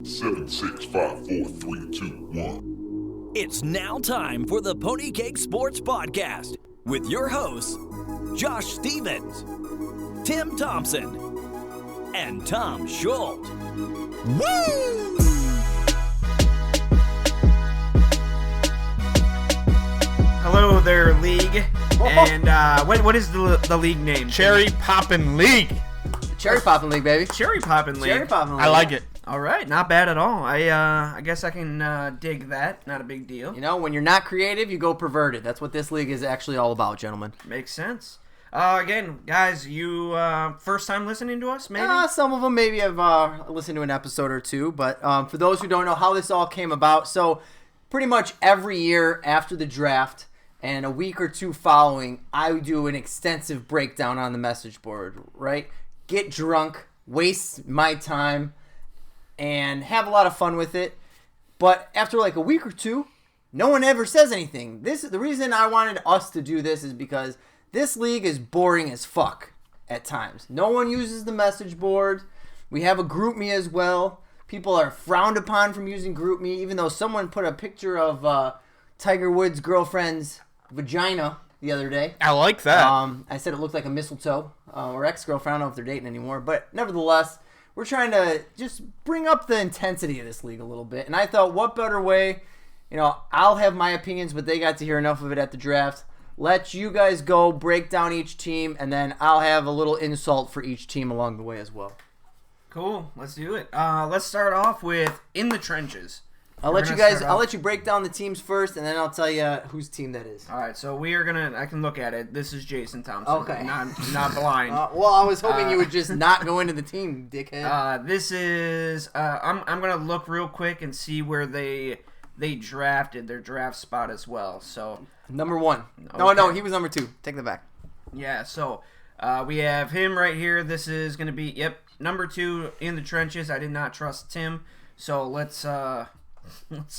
7, 6, 5, 4, 3, 2, 1. It's now time for the Pony Cake Sports Podcast with your hosts, Josh Stevens, Tim Thompson, and Tom Schultz. Woo! Hello there, League. And what is the league name? Cherry Poppin' League. Cherry Poppin' League, baby. Cherry Poppin' League. Cherry Poppin' League. I like it. All right, not bad at all. I guess I can dig that. Not a big deal. You know, when you're not creative, you go perverted. That's what this league is actually all about, gentlemen. Makes sense. Again, guys, you first time listening to us, maybe? Some of them maybe have listened to an episode or two, but for those who don't know how this all came about, so pretty much every year after the draft and a week or two following, I do an extensive breakdown on the message board, right? Get drunk, waste my time, and have a lot of fun with it. But after like a week or two, no one ever says anything. The reason I wanted us to do this is because this league is boring as fuck at times. No one uses the message board. We have a group me as well. People are frowned upon from using group me, even though someone put a picture of Tiger Woods' girlfriend's vagina the other day. I like that. I said it looked like a mistletoe, or ex-girlfriend. I don't know if they're dating anymore, but nevertheless, we're trying to just bring up the intensity of this league a little bit. And I thought, what better way? You know, I'll have my opinions, but they got to hear enough of it at the draft. Let you guys go break down each team, and then I'll have a little insult for each team along the way as well. Cool, let's do it. Let's start off with In the Trenches. I'll let you break down the teams first, and then I'll tell you whose team that is. All right, so I can look at it. This is Jason Thompson. Okay. Not blind. Well, I was hoping you would just not go into the team, dickhead. This is, I'm going to look real quick and see where they drafted their draft spot as well. So number 1. Okay. No, he was number 2. Take that back. Yeah, so we have him right here. This is going to be, number 2 In the Trenches. I did not trust Tim, so let's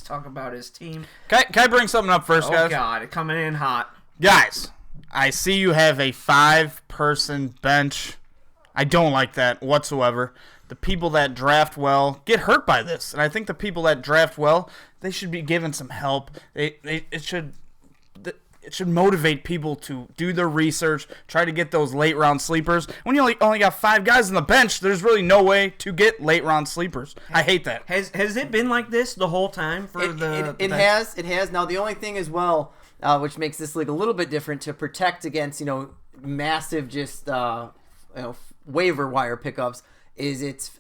talk about his team. Can I bring something up first, guys? Oh, God, coming in hot. Guys, I see you have a 5-person bench. I don't like that whatsoever. The people that draft well get hurt by this, and I think the people that draft well, they should be given some help. It should motivate people to do their research, try to get those late round sleepers. When you only got 5 guys on the bench, there's really no way to get late round sleepers. I hate that. Has it been like this the whole time for It has. Now the only thing as well, which makes this league a little bit different to protect against massive just waiver wire pickups, is it's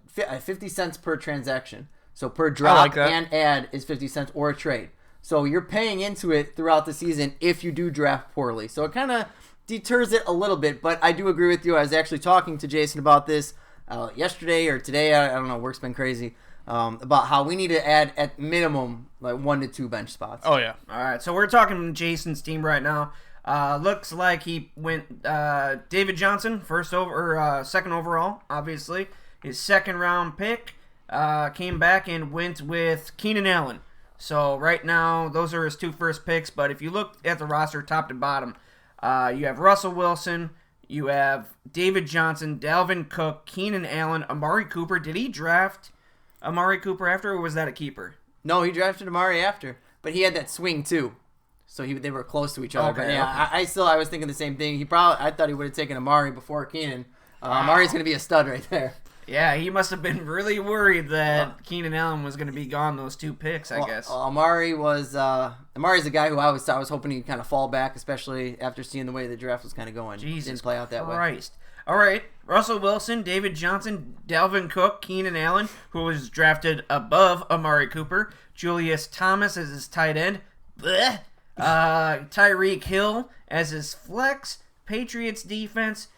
50 cents per transaction. So per drop and add is 50 cents or a trade. So you're paying into it throughout the season if you do draft poorly. So it kind of deters it a little bit, but I do agree with you. I was actually talking to Jason about this yesterday or today. I don't know. Work's been crazy. About how we need to add at minimum like 1 to 2 bench spots. Oh, yeah. All right. So we're talking Jason's team right now. Looks like he went David Johnson, second overall, obviously. His second round pick came back and went with Keenan Allen. So right now, those are his 2 first picks. But if you look at the roster top to bottom, you have Russell Wilson, you have David Johnson, Dalvin Cook, Keenan Allen, Amari Cooper. Did he draft Amari Cooper after, or was that a keeper? No, he drafted Amari after. But he had that swing, too. So they were close to each other. Okay, but yeah, okay. I was thinking the same thing. I thought he would have taken Amari before Keenan. Amari's going to be a stud right there. Yeah, he must have been really worried that Keenan Allen was going to be gone those 2 picks, I guess. Amari's a guy who I was hoping he'd kind of fall back, especially after seeing the way the draft was kind of going. Jesus Didn't play out that Christ. way. All right, Russell Wilson, David Johnson, Dalvin Cook, Keenan Allen, who was drafted above Amari Cooper, Julius Thomas as his tight end, Tyreek Hill as his flex, Patriots defense,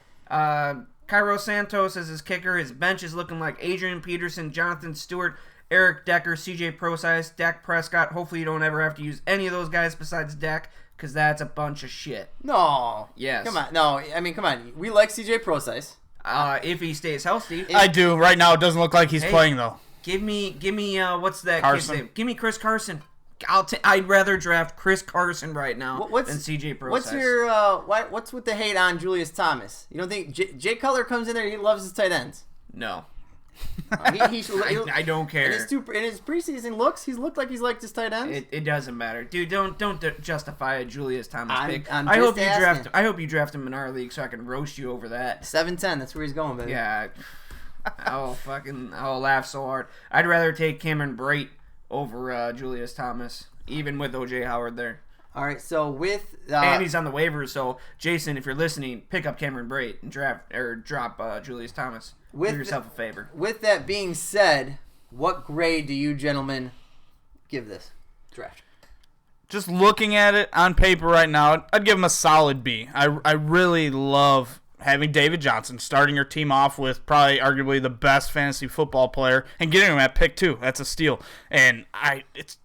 Cairo Santos as his kicker. His bench is looking like Adrian Peterson, Jonathan Stewart, Eric Decker, CJ Prosise, Dak Prescott. Hopefully you don't ever have to use any of those guys besides Dak, because that's a bunch of shit. No. Yes. Come on. No, I mean, come on. We like CJ Prosise. If he stays healthy. I do. Right now, it doesn't look like he's playing, though. Give me, what's that Carson. kid's name? Give me Chris Carson. I'd rather draft Chris Carson right now than CJ Prosise. What's with the hate on Julius Thomas? You don't think Jay Cutler comes in there? He loves his tight ends. No. I don't care. In his preseason looks, he's looked like he's liked his tight ends. It doesn't matter, dude. Don't justify a Julius Thomas pick. I'm I hope just you asking. draft. I hope you draft him in our league so I can roast you over that. 7-10. That's where he's going, baby. Yeah, I'll laugh so hard. I'd rather take Cameron Brate over Julius Thomas, even with OJ Howard there. All right, so with and he's on the waivers, so Jason, if you're listening, pick up Cameron Brate and drop Julius Thomas. Do yourself a favor. With that being said, what grade do you gentlemen give this draft? Just looking at it on paper right now, I'd give him a solid B. I really love having David Johnson starting your team off with probably arguably the best fantasy football player and getting him at pick 2. That's a steal. And it's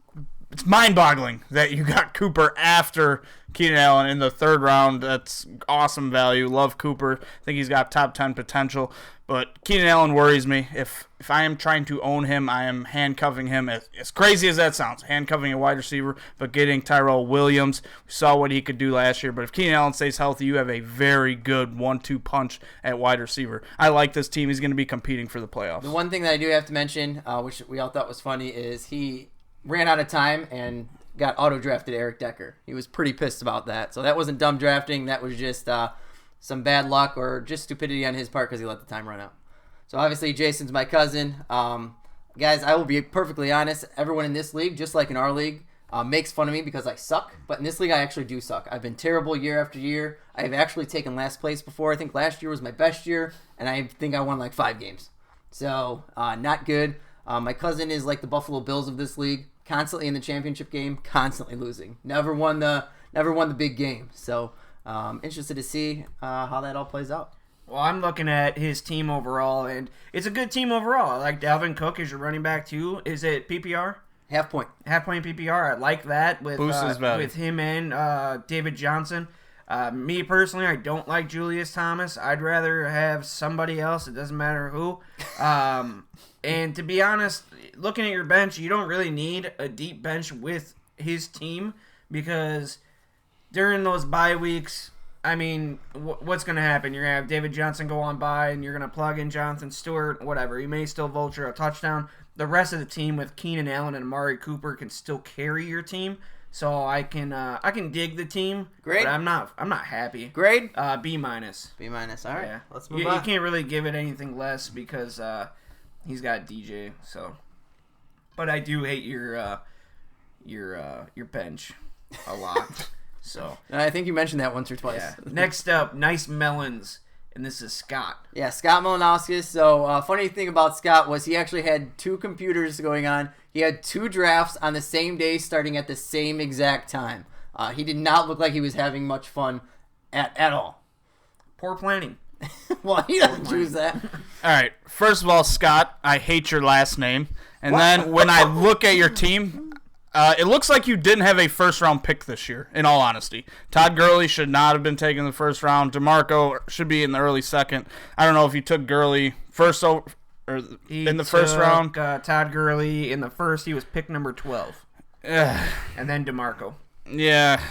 mind-boggling that you got Cooper after Keenan Allen in the 3rd round. That's awesome value. Love Cooper. I think he's got top 10 potential. But Keenan Allen worries me. If I am trying to own him, I am handcuffing him. As crazy as that sounds, handcuffing a wide receiver, but getting Tyrell Williams. We saw what he could do last year. But if Keenan Allen stays healthy, you have a very good 1-2 punch at wide receiver. I like this team. He's going to be competing for the playoffs. The one thing that I do have to mention, which we all thought was funny, is he ran out of time and got auto-drafted Eric Decker. He was pretty pissed about that. So that wasn't dumb drafting. That was just some bad luck or just stupidity on his part because he let the time run out. So obviously Jason's my cousin. Guys, I will be perfectly honest. Everyone in this league, just like in our league, makes fun of me because I suck. But in this league, I actually do suck. I've been terrible year after year. I have actually taken last place before. I think last year was my best year, and I think I won like 5 games. So not good. My cousin is like the Buffalo Bills of this league, constantly in the championship game, constantly losing. Never won the big game. So interested to see how that all plays out. Well, I'm looking at his team overall, and it's a good team overall. I like Dalvin Cook as your running back too. Is it PPR? Half point PPR. I like that with him and David Johnson. Me personally, I don't like Julius Thomas. I'd rather have somebody else. It doesn't matter who. And to be honest, looking at your bench, you don't really need a deep bench with his team because during those bye weeks, I mean, what's going to happen? You're going to have David Johnson go on by, and you're going to plug in Jonathan Stewart, whatever. You may still vulture a touchdown. The rest of the team with Keenan Allen and Amari Cooper can still carry your team. So I can dig the team. Grade? But I'm not happy. Grade? B minus. B minus. All right. Yeah. Let's move on. You can't really give it anything less because he's got DJ. So, but I do hate your bench a lot. So I think you mentioned that once or twice. Yeah. Next up, Nice Melons, and this is Scott. Yeah, Scott Malinowskis. So funny thing about Scott was he actually had 2 computers going on. He had 2 drafts on the same day starting at the same exact time. He did not look like he was having much fun at all. Poor planning. Well, he doesn't choose that. All right. First of all, Scott, I hate your last name. And then when I look at your team, it looks like you didn't have a first-round pick this year, in all honesty. Todd Gurley should not have been taken in the first round. DeMarco should be in the early second. I don't know if you took Gurley first in the first round. Todd Gurley in the first. He was pick number 12. And then DeMarco. Yeah.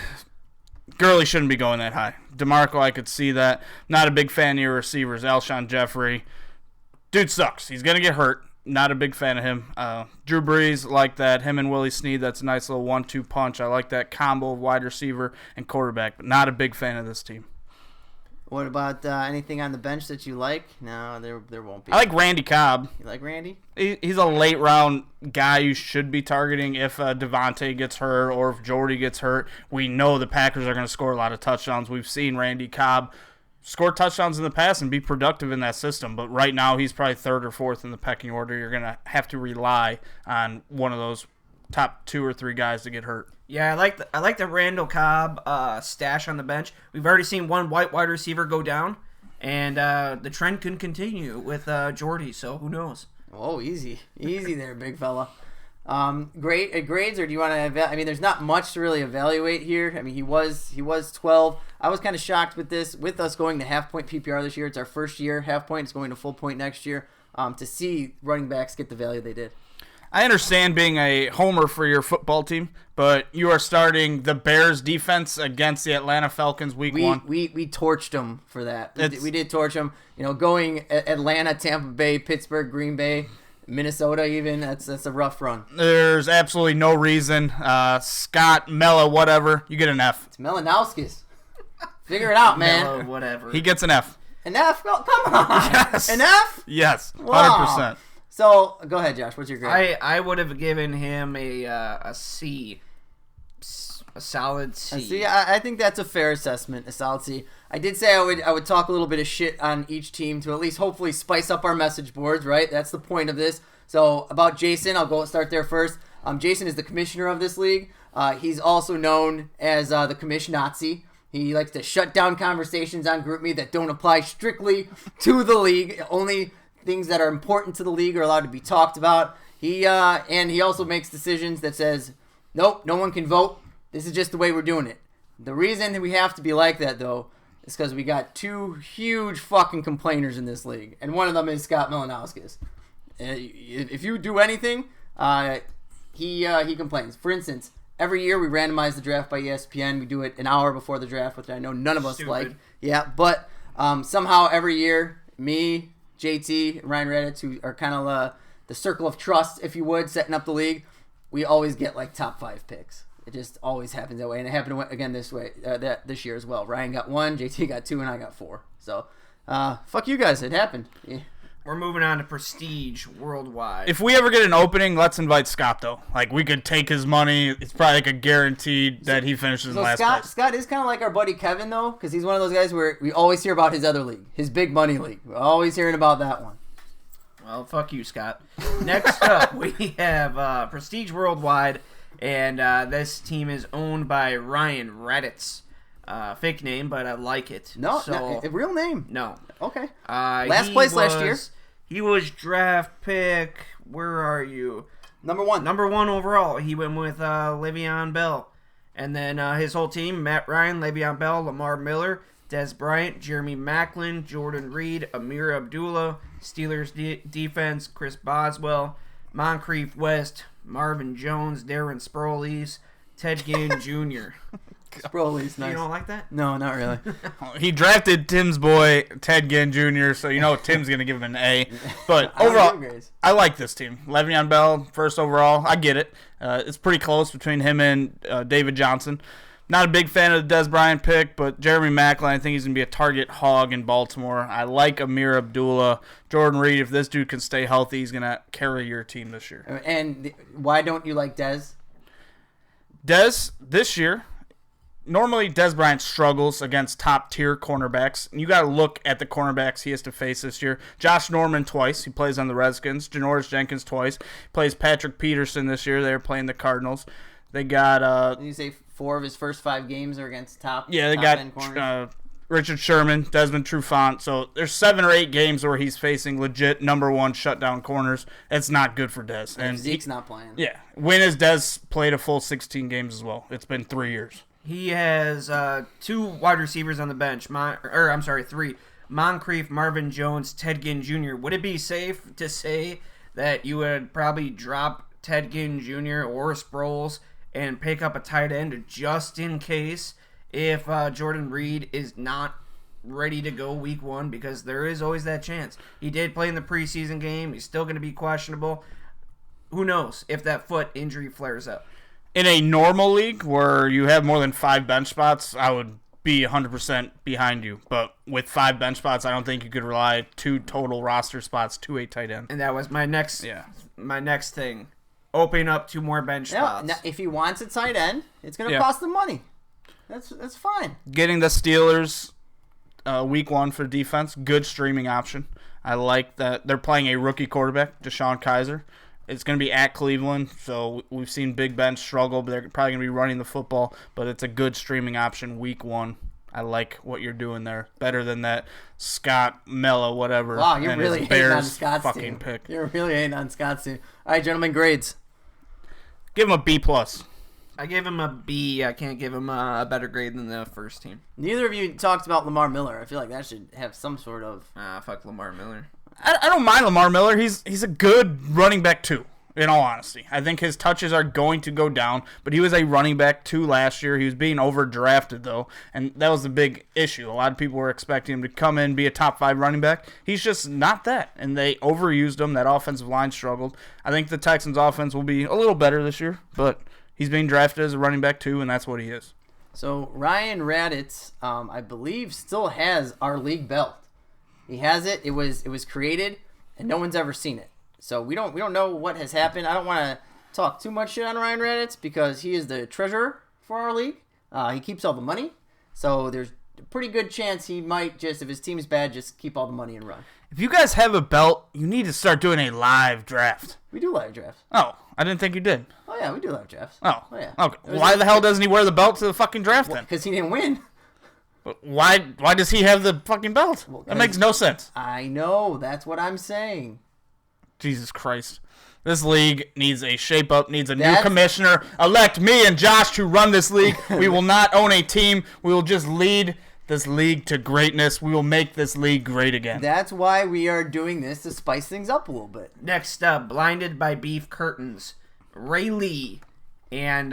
Gurley shouldn't be going that high. DeMarco, I could see that. Not a big fan of your receivers. Alshon Jeffrey. Dude sucks. He's going to get hurt. Not a big fan of him. Drew Brees, like that. Him and Willie Snead, that's a nice little 1-2 punch. I like that combo of wide receiver and quarterback, but not a big fan of this team. What about anything on the bench that you like? No, there won't be. I like Randy Cobb. You like Randy? He's a late-round guy you should be targeting if Devontae gets hurt or if Jordy gets hurt. We know the Packers are going to score a lot of touchdowns. We've seen Randy Cobb score touchdowns in the past and be productive in that system, but right now he's probably 3rd or 4th in the pecking order. You're going to have to rely on one of those top 2 or 3 guys to get hurt. Yeah, I like the Randall Cobb stash on the bench. We've already seen one white wide receiver go down, and the trend can continue with Jordy, so who knows? Oh, easy there, big fella. Grades, or do you want to? I mean, there's not much to really evaluate here. I mean, he was 12. I was kind of shocked with us going to half point PPR this year. It's our first year half point. It's going to full point next year. To see running backs get the value they did. I understand being a homer for your football team, but you are starting the Bears defense against the Atlanta Falcons week 1. We torched them for that. We did torch them. Going Atlanta, Tampa Bay, Pittsburgh, Green Bay, Minnesota even. That's a rough run. There's absolutely no reason. Scott, Mella, whatever, you get an F. It's Melanowskis. Figure it out, man. Mellow, whatever. He gets an F. An F? Oh, come on. Yes. An F? Yes, 100%. Wow. So, go ahead, Josh. What's your grade? I would have given him a C. A solid C. See, I think that's a fair assessment, a solid C. I did say I would talk a little bit of shit on each team to at least hopefully spice up our message boards, right? That's the point of this. So, about Jason, I'll start there first. Jason is the commissioner of this league. He's also known as the commission Nazi. He likes to shut down conversations on GroupMe that don't apply strictly to the league. Only things that are important to the league are allowed to be talked about. He also makes decisions that says, nope, no one can vote. This is just the way we're doing it. The reason that we have to be like that, though, is because we got 2 huge fucking complainers in this league, and one of them is Scott Melanowskis. If you do anything, he complains. For instance, every year we randomize the draft by ESPN. We do it an hour before the draft, which I know none of us like. Yeah, but somehow every year, me, JT, and Ryan Raditz, who are kind of the circle of trust, if you would, setting up the league, we always get like top 5 picks. It just always happens that way, and it happened again this year as well. Ryan got 1, JT got 2, and I got 4. So, fuck you guys. It happened. Yeah. We're moving on to Prestige Worldwide. If we ever get an opening, let's invite Scott, though. Like, we could take his money. It's probably like a guaranteed that he finishes in last place. Scott is kind of like our buddy Kevin, though, because he's one of those guys where we always hear about his other league, his big money league. We're always hearing about that one. Well, fuck you, Scott. Next up, we have Prestige Worldwide, and this team is owned by Ryan Raditz. Fake name, but I like it. No, a real name. No. Okay. Last place last year. He was draft pick. Where are you? Number 1. Number 1 overall. He went with Le'Veon Bell. And then his whole team, Matt Ryan, Le'Veon Bell, Lamar Miller, Des Bryant, Jeremy Maclin, Jordan Reed, Amir Abdullah, Steelers defense, Chris Boswell, Moncrief West, Marvin Jones, Darren Sproles, Ted Ginn Jr. Sproles, nice. You don't like that? No, not really. He drafted Tim's boy, Ted Ginn Jr., so you know Tim's going to give him an A. But overall, I like this team. Le'Veon Bell, first overall. I get it. It's pretty close between him and David Johnson. Not a big fan of the Des Bryant pick, but Jeremy Maclin, I think he's going to be a target hog in Baltimore. I like Amir Abdullah. Jordan Reed, if this dude can stay healthy, he's going to carry your team this year. And why don't you like Des? Des, this year, normally Des Bryant struggles against top-tier cornerbacks. You got to look at the cornerbacks he has to face this year. Josh Norman twice. He plays on the Redskins. Janoris Jenkins twice. Plays Patrick Peterson this year. They're playing the Cardinals. They got... Did you say 4 of his first 5 games are against top? Yeah, they got Richard Sherman, Desmond Trufant. So there's 7 or 8 games where he's facing legit number 1 shutdown corners. It's not good for Des. And Zeke's not playing. Yeah. When has Des played a full 16 games as well? It's been 3 years. He has 2 wide receivers on the bench. 3. Moncrief, Marvin Jones, Ted Ginn Jr. Would it be safe to say that you would probably drop Ted Ginn Jr. or Sproles and pick up a tight end just in case if Jordan Reed is not ready to go week 1? Because there is always that chance. He did play in the preseason game. He's still going to be questionable. Who knows if that foot injury flares up. In a normal league where you have more than 5 bench spots, I would be 100% behind you. But with 5 bench spots, I don't think you could rely 2 total roster spots to a tight end. And that was my next thing. Open up 2 more bench spots. Now, if he wants a tight end, it's going to cost him money. That's fine. Getting the Steelers week 1 for defense, good streaming option. I like that they're playing a rookie quarterback, Deshaun Kaiser. It's going to be at Cleveland, so we've seen Big Ben struggle, but they're probably going to be running the football. But it's a good streaming option week 1. I like what you're doing there. Better than that Scott, Mella, whatever. Wow, you're really hating on Scott's fucking team. Pick. You're really hating on Scott's team. All right, gentlemen, grades. Give him a B+. I gave him a B. I can't give him a better grade than the first team. Neither of you talked about Lamar Miller. I feel like that should have some sort of... Fuck Lamar Miller. I don't mind Lamar Miller. He's a good running back too. in all honesty. I think his touches are going to go down, but he was a running back 2 last year. He was being overdrafted, though, and that was the big issue. A lot of people were expecting him to come in, be a top 5 running back. He's just not that, and they overused him. That offensive line struggled. I think the Texans' offense will be a little better this year, but he's being drafted as a running back 2, and that's what he is. So Ryan Raditz, I believe, still has our league belt. He has it. It was created, and no one's ever seen it. So we don't know what has happened. I don't want to talk too much shit on Ryan Raditz because he is the treasurer for our league. He keeps all the money. So there's a pretty good chance he might just, if his team's bad, just keep all the money and run. If you guys have a belt, you need to start doing a live draft. We do live drafts. Oh, I didn't think you did. Oh, yeah, we do live drafts. Oh, yeah. Okay. Why the hell doesn't he wear the belt to the fucking draft then? Because he didn't win. Why does he have the fucking belt? That makes no sense. I know. That's what I'm saying. Jesus Christ. This league needs a shape-up, needs a new commissioner. Elect me and Josh to run this league. We will not own a team. We will just lead this league to greatness. We will make this league great again. That's why we are doing this, to spice things up a little bit. Next up, Blinded by Beef Curtains, Ray Lee. And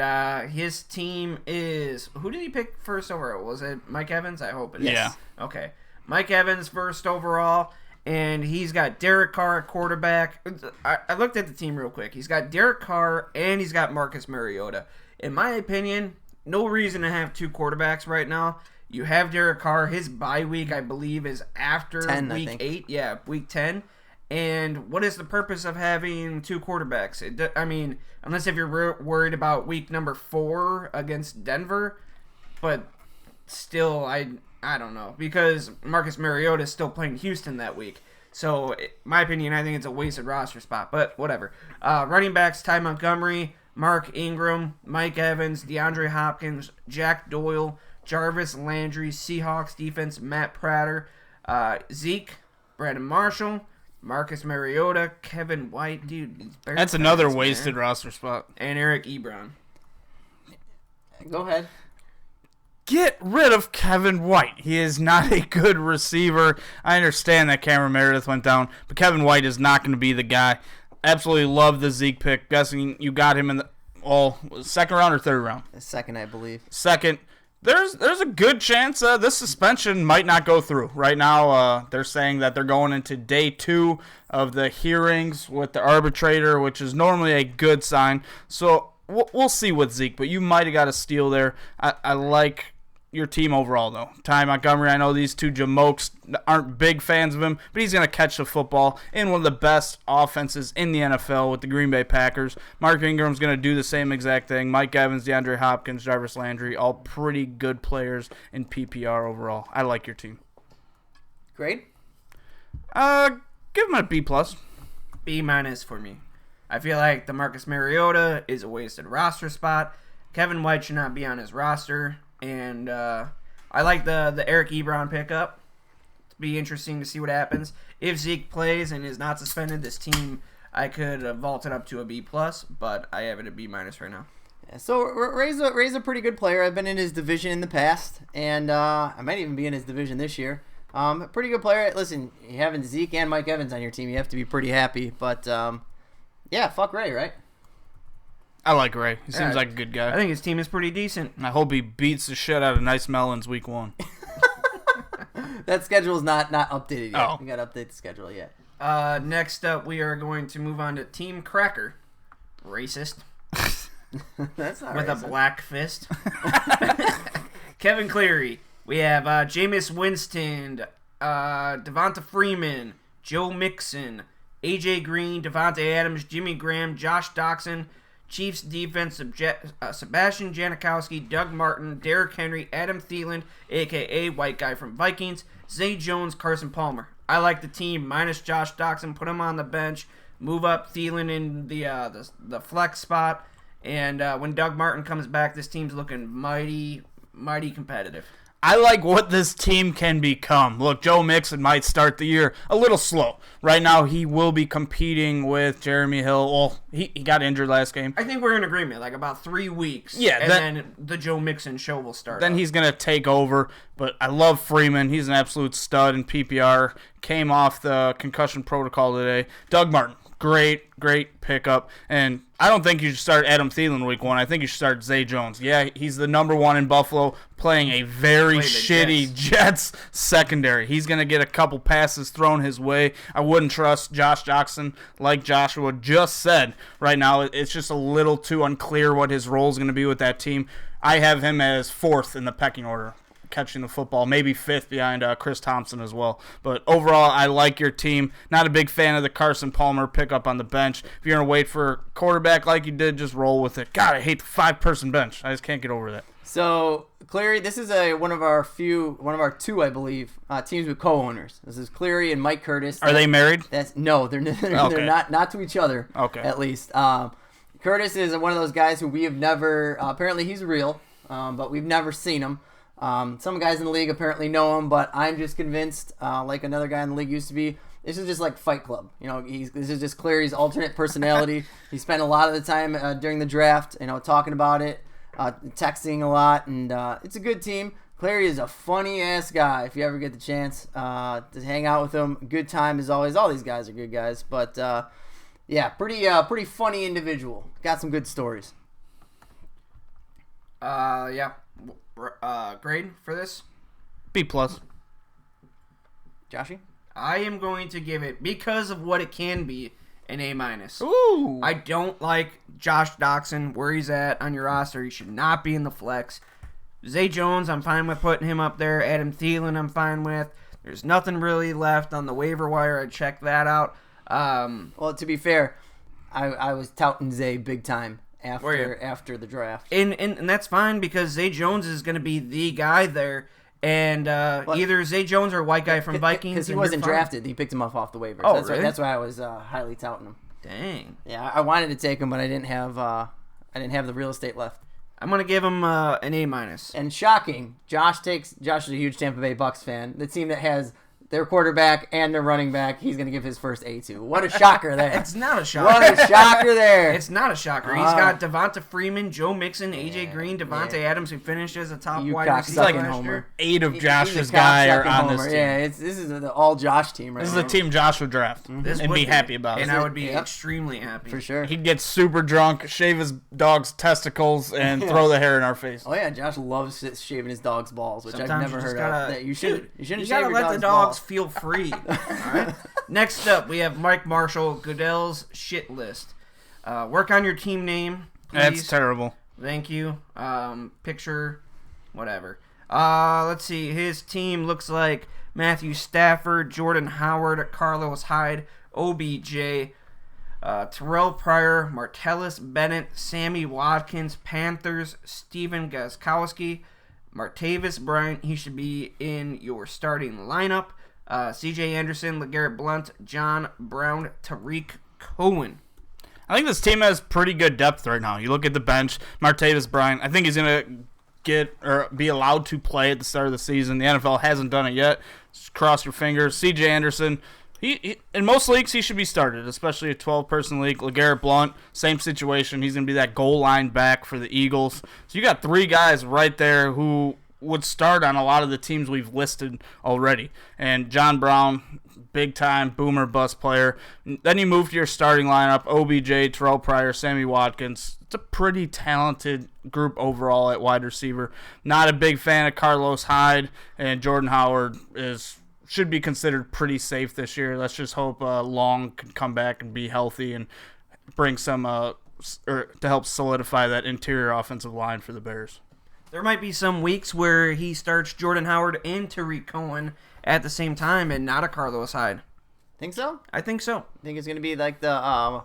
his team is... Who did he pick first overall? Was it Mike Evans? I hope it is. Yeah. Okay. Mike Evans first overall. And he's got Derek Carr at quarterback. I looked at the team real quick. He's got Derek Carr and he's got Marcus Mariota. In my opinion, no reason to have 2 quarterbacks right now. You have Derek Carr. His bye week, I believe, is after 10, week 8. Yeah, week 10. And what is the purpose of having 2 quarterbacks? I mean, unless if you're worried about week number 4 against Denver. But still, I don't know, because Marcus Mariota is still playing Houston that week. So, in my opinion, I think it's a wasted roster spot, but whatever. Running backs, Ty Montgomery, Mark Ingram, Mike Evans, DeAndre Hopkins, Jack Doyle, Jarvis Landry, Seahawks defense, Matt Prater, Zeke, Brandon Marshall, Marcus Mariota, Kevin White, dude. That's another wasted roster spot. And Eric Ebron. Go ahead. Get rid of Kevin White. He is not a good receiver. I understand that Cameron Meredith went down, but Kevin White is not going to be the guy. Absolutely love the Zeke pick. Guessing you got him in the second round or third round? Second, I believe. Second. There's a good chance this suspension might not go through. Right now, they're saying that they're going into day 2 of the hearings with the arbitrator, which is normally a good sign. So we'll see with Zeke, but you might have got a steal there. I like your team overall, though. Ty Montgomery, I know these 2 jamokes aren't big fans of him, but he's going to catch the football in one of the best offenses in the NFL with the Green Bay Packers. Mark Ingram's going to do the same exact thing. Mike Evans, DeAndre Hopkins, Jarvis Landry, all pretty good players in PPR overall. I like your team. Great. Give him a B+. B- for me. I feel like the Marcus Mariota is a wasted roster spot. Kevin White should not be on his roster. And I like the Eric Ebron pickup. It'll be interesting to see what happens. If Zeke plays and is not suspended, this team, I could vault it up to a B+, but I have it at B- right now. Yeah, so Ray's a pretty good player. I've been in his division in the past, and I might even be in his division this year. Pretty good player. Listen, having Zeke and Mike Evans on your team, you have to be pretty happy. But, yeah, fuck Ray, right? I like Ray. He seems like a good guy. I think his team is pretty decent. I hope he beats the shit out of Nice Melons week 1. That schedule is not updated yet. Oh. We got to update the schedule yet. Next up, we are going to move on to Team Cracker. Racist. That's not With racist. a black fist. Kevin Cleary. We have Jameis Winston, Devonta Freeman, Joe Mixon, AJ Green, Devontae Adams, Jimmy Graham, Josh Doxson, Chiefs defense, Sebastian Janikowski, Doug Martin, Derrick Henry, Adam Thielen, a.k.a. White Guy from Vikings, Zay Jones, Carson Palmer. I like the team minus Josh Doxson. Put him on the bench. Move up Thielen in the flex spot. And when Doug Martin comes back, this team's looking mighty, mighty competitive. I like what this team can become. Look, Joe Mixon might start the year a little slow. Right now, he will be competing with Jeremy Hill. Well, he got injured last game. I think we're in agreement, like about 3 weeks. Yeah, and then the Joe Mixon show will start. Then he's going to take over. But I love Freeman. He's an absolute stud in PPR. Came off the concussion protocol today. Doug Martin. Great pickup. And I don't think you should start Adam Thielen week 1. I think you should start Zay Jones. Yeah, he's the number 1 in Buffalo, playing a very shitty Jets secondary. He's going to get a couple passes thrown his way. I wouldn't trust Josh Jackson, like Joshua just said. Right now, it's just a little too unclear what his role is going to be with that team. I have him as 4th in the pecking order, catching the football, maybe 5th behind Chris Thompson as well. But overall, I like your team. Not a big fan of the Carson Palmer pickup on the bench. If you're going to wait for a quarterback like you did, just roll with it. God, I hate the 5-person bench. I just can't get over that. So, Cleary, this is one of our two, I believe, teams with co-owners. This is Cleary and Mike Curtis. Are they married? No, they're not to each other. Okay. At least. Curtis is one of those guys who we have never. Apparently, he's real, but we've never seen him. Some guys in the league apparently know him, but I'm just convinced, like another guy in the league used to be, this is just like Fight Club. This is just Cleary's alternate personality. He spent a lot of the time during the draft, talking about it, texting a lot, and it's a good team. Cleary is a funny-ass guy if you ever get the chance to hang out with him. Good time as always. All these guys are good guys, but yeah, pretty funny individual. Got some good stories. Yeah. Grade for this? B+. Joshy? I am going to give it, because of what it can be, an A-. Ooh. I don't like Josh Doxson where he's at on your roster. He should not be in the flex. Zay Jones, I'm fine with putting him up there. Adam Thielen, I'm fine with. There's nothing really left on the waiver wire. I checked that out. Well, to be fair, I was touting Zay big time after the draft. And that's fine, because Zay Jones is going to be the guy there. And either Zay Jones or a white guy from Vikings. Because he wasn't drafted. He picked him off the waivers. Oh, really? That's why I was highly touting him. Dang. Yeah, I wanted to take him, but I didn't have the real estate left. I'm going to give him an A-. And shocking, Josh is a huge Tampa Bay Bucks fan. The team that has their quarterback and their running back, he's going to give his first A to. What a shocker there. It's not a shocker. What a shocker there. It's not a shocker. He's got Devonta Freeman, Joe Mixon, A.J. Green, Devontae Adams, who finished as a top wide receiver last year. Homer. 8 of Josh's guys are on this team. Yeah, this is the all Josh team right now. This is the team Josh would draft and be happy about it. And I would be extremely happy. For sure. He'd get super drunk, shave his dog's testicles, and throw the hair in our face. Oh, yeah, Josh loves shaving his dog's balls, which I've never heard of. You shouldn't shave your let the dogs balls. feel free. All right. Next up, we have Mike Marshall, Goodell's shit list. Work on your team name, please. That's terrible. Thank you. Picture, whatever. Let's see. His team looks like Matthew Stafford, Jordan Howard, Carlos Hyde, OBJ, Terrell Pryor, Martellus Bennett, Sammy Watkins, Panthers, Steven Gostkowski, Martavis Bryant. He should be in your starting lineup. C.J. Anderson, LeGarrette Blount, John Brown, Tariq Cohen. I think this team has pretty good depth right now. You look at the bench, Martavis Bryant. I think he's going to be allowed to play at the start of the season. The NFL hasn't done it yet. Just cross your fingers. C.J. Anderson, he in most leagues he should be started, especially a 12-person league. LeGarrette Blount, same situation. He's going to be that goal line back for the Eagles. So you got 3 guys right there who would start on a lot of the teams we've listed already. And John Brown, big-time boomer bust player. Then you move to your starting lineup, OBJ, Terrell Pryor, Sammy Watkins. It's a pretty talented group overall at wide receiver. Not a big fan of Carlos Hyde, and Jordan Howard should be considered pretty safe this year. Let's just hope Long can come back and be healthy and bring some to help solidify that interior offensive line for the Bears. There might be some weeks where he starts Jordan Howard and Tariq Cohen at the same time and not a Carlos Hyde. Think so? I think so. Think it's going to be like the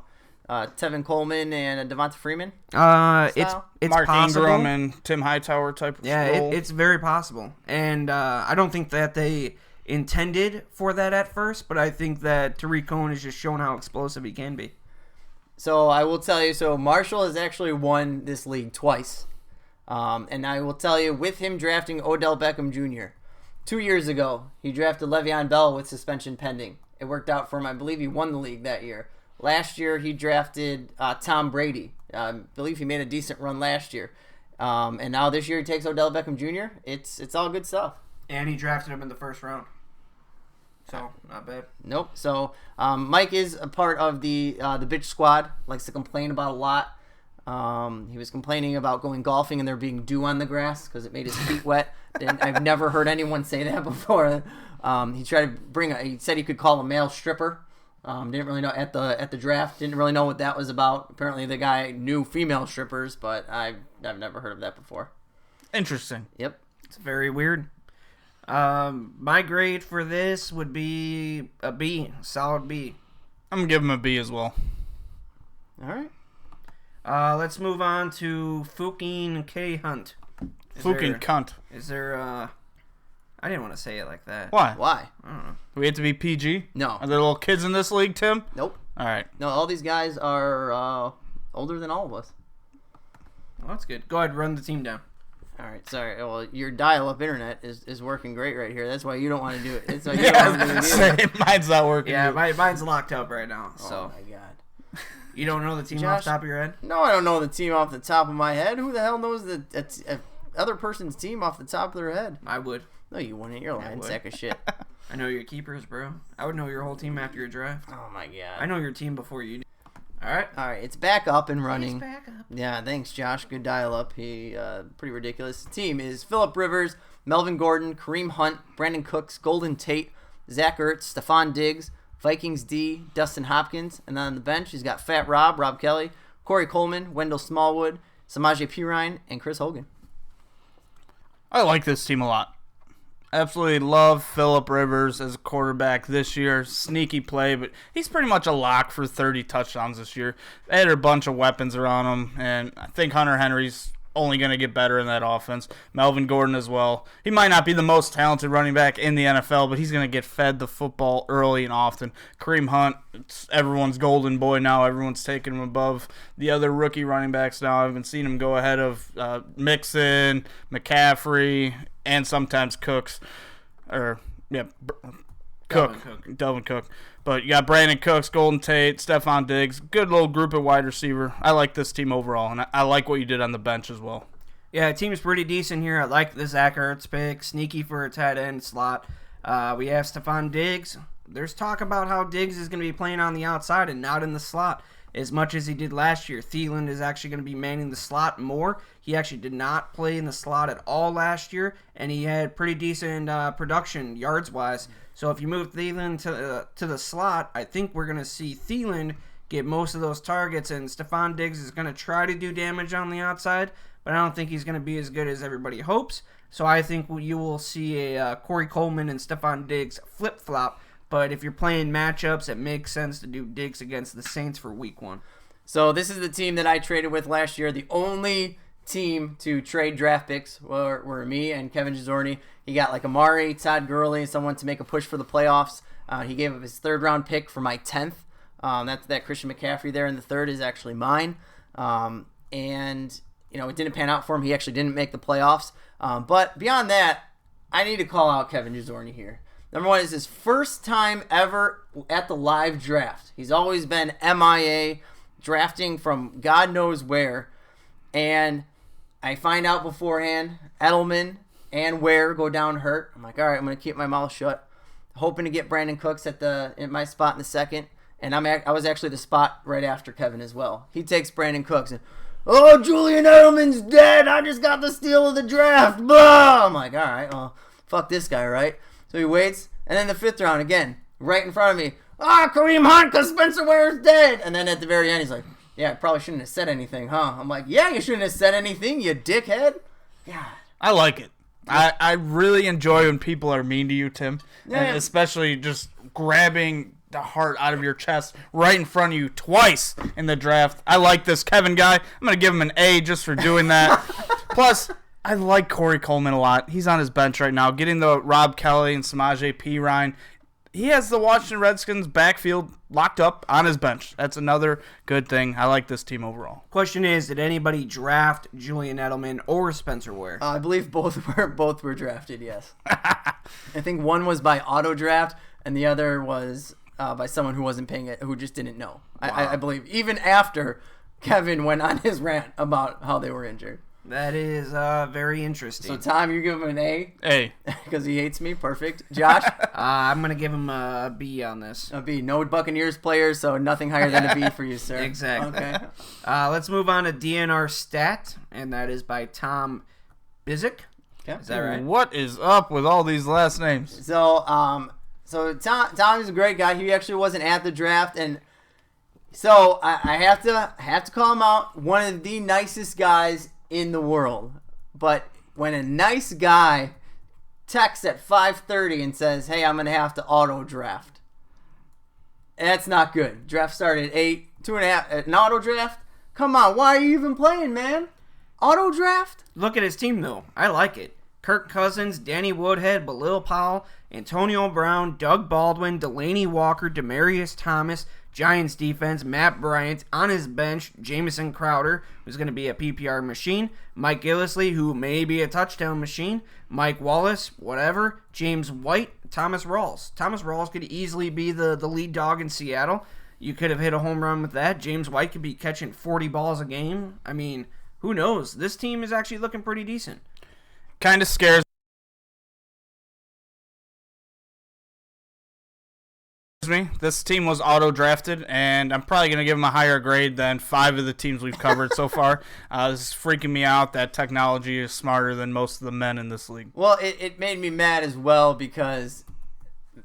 Tevin Coleman and Devonta Freeman? It's Mark possible. Ingram and Tim Hightower type of role. It's very possible. And I don't think that they intended for that at first, but I think that Tariq Cohen has just shown how explosive he can be. So I will tell you, Marshall has actually won this league twice. And I will tell you, with him drafting Odell Beckham Jr., 2 years ago, he drafted Le'Veon Bell with suspension pending. It worked out for him. I believe he won the league that year. Last year, he drafted Tom Brady. I believe he made a decent run last year. And now this year, he takes Odell Beckham Jr. It's all good stuff. And he drafted him in the first round. So, not bad. Nope. So Mike is a part of the bitch squad. Likes to complain about a lot. He was complaining about going golfing and there being dew on the grass because it made his feet wet. I've never heard anyone say that before. He tried to he said he could call a male stripper. Didn't really know at the draft. Didn't really know what that was about. Apparently the guy knew female strippers, but I've never heard of that before. Interesting. Yep. It's very weird. My grade for this would be a B, solid B. I'm going to give him a B as well. All right. Let's move on to Fucking K Hunt. Fucking cunt. Is there I didn't want to say it like that. Why? Why? I don't know. Do we have to be PG? No. Are there little kids in this league, Tim? Nope. All right. No, all these guys are older than all of us. Well, that's good. Go ahead, run the team down. All right, sorry. Well, your dial-up internet is working great right here. That's why you don't want to do it. That's why you don't want to do it either. Mine's not working. Yeah, mine's locked up right now. So Oh my god. you don't know the team Josh, off the top of your head? No, I don't know the team off the top of my head. Who the hell knows the other person's team off the top of their head? I would. No, you wouldn't. You're a lying would. sack of shit. I know your keepers, bro. I would know your whole team after your draft. Oh my god. I know your team before you do. All right. All right, it's back up and running. It's back up. Yeah, thanks, Josh. Good dial-up. He pretty ridiculous. The team is Phillip Rivers, Melvin Gordon, Kareem Hunt, Brandon Cooks, Golden Tate, Zach Ertz, Stephon Diggs, Vikings D, Dustin Hopkins, and then on the bench he's got Fat Rob Kelly, Corey Coleman, Wendell Smallwood, Samaje Perine, and Chris Hogan. I like this team a lot. Absolutely love Phillip Rivers as a quarterback this year. Sneaky play, but he's pretty much a lock for 30 touchdowns this year. They had a bunch of weapons around him, and I think Hunter Henry's only going to get better in that offense. Melvin Gordon as well. He might not be the most talented running back in the NFL, but he's going to get fed the football early and often. Kareem Hunt, it's everyone's golden boy now. Everyone's taking him above the other rookie running backs now. I've been seeing him go ahead of Mixon, McCaffrey, and sometimes Cooks. Delvin Cook. But you got Brandon Cooks, Golden Tate, Stephon Diggs. Good little group at wide receiver. I like this team overall, and I like what you did on the bench as well. Yeah, the team's pretty decent here. I like the Zach Ertz pick. Sneaky for a tight end slot. We have Stephon Diggs. There's talk about how Diggs is going to be playing on the outside and not in the slot as much as he did last year. Thielen is actually going to be manning the slot more. He actually did not play in the slot at all last year, and he had pretty decent production yards-wise. So if you move Thielen to the slot, I think we're going to see Thielen get most of those targets, and Stephon Diggs is going to try to do damage on the outside, but I don't think he's going to be as good as everybody hopes. So I think you will see a Corey Coleman and Stephon Diggs flip-flop. But if you're playing matchups, it makes sense to do Diggs against the Saints for week 1. So this is the team that I traded with last year. The only team to trade draft picks were me and Kevin Gizzorni. He got like Amari, Todd Gurley, someone to make a push for the playoffs. He gave up his third-round pick for my 10th. That Christian McCaffrey there in the third is actually mine. And, it didn't pan out for him. He actually didn't make the playoffs. But beyond that, I need to call out Kevin Gizzorni here. Number one, is his first time ever at the live draft. He's always been MIA, drafting from God knows where. And I find out beforehand, Edelman and Ware go down hurt. I'm like, all right, I'm going to keep my mouth shut. Hoping to get Brandon Cooks at my spot in the second. And I was actually the spot right after Kevin as well. He takes Brandon Cooks. And, Julian Edelman's dead. I just got the steal of the draft. Blah! I'm like, all right, well, fuck this guy, right? So he waits, and then the fifth round again, right in front of me. Kareem Hunt, because Spencer Ware's dead. And then at the very end, he's like, yeah, I probably shouldn't have said anything, huh? I'm like, yeah, you shouldn't have said anything, you dickhead. God. I like it. I really enjoy when people are mean to you, Tim. Yeah. And especially just grabbing the heart out of your chest right in front of you twice in the draft. I like this Kevin guy. I'm going to give him an A just for doing that. Plus, I like Corey Coleman a lot. He's on his bench right now, getting the Rob Kelly and Samaje Perine. He has the Washington Redskins backfield locked up on his bench. That's another good thing. I like this team overall. Question is, did anybody draft Julian Edelman or Spencer Ware? I believe both were drafted, yes. I think one was by auto draft, and the other was by someone who wasn't paying it, who just didn't know. Wow. I believe, even after Kevin went on his rant about how they were injured. That is very interesting. So, Tom, you give him an A? A. Because he hates me. Perfect. Josh? I'm going to give him a B on this. A B. No Buccaneers players, so nothing higher than a B for you, sir. Exactly. Okay. Let's move on to DNR Stat, and that is by Tom Bizik. Okay. Is that right? What is up with all these last names? So, Tom is a great guy. He actually wasn't at the draft, and so I have to call him out. One of the nicest guys in the world. But when a nice guy texts at 5:30 and says, "Hey, I'm gonna have to auto draft," that's not good. Draft started at 8, 2.5. An auto draft? Come on, why are you even playing, man? Auto draft? Look at his team, though. I like it. Kirk Cousins, Danny Woodhead, Balil Powell, Antonio Brown, Doug Baldwin, Delaney Walker, Demaryius Thomas, Giants defense, Matt Bryant, on his bench, Jamison Crowder, who's going to be a PPR machine, Mike Gillislee, who may be a touchdown machine, Mike Wallace, whatever, James White, Thomas Rawls. Thomas Rawls could easily be the lead dog in Seattle. You could have hit a home run with that. James White could be catching 40 balls a game. I mean, who knows? This team is actually looking pretty decent. Kind of scares me. This team was auto-drafted, and I'm probably going to give them a higher grade than 5 of the teams we've covered so far. This is freaking me out that technology is smarter than most of the men in this league. Well, it made me mad as well because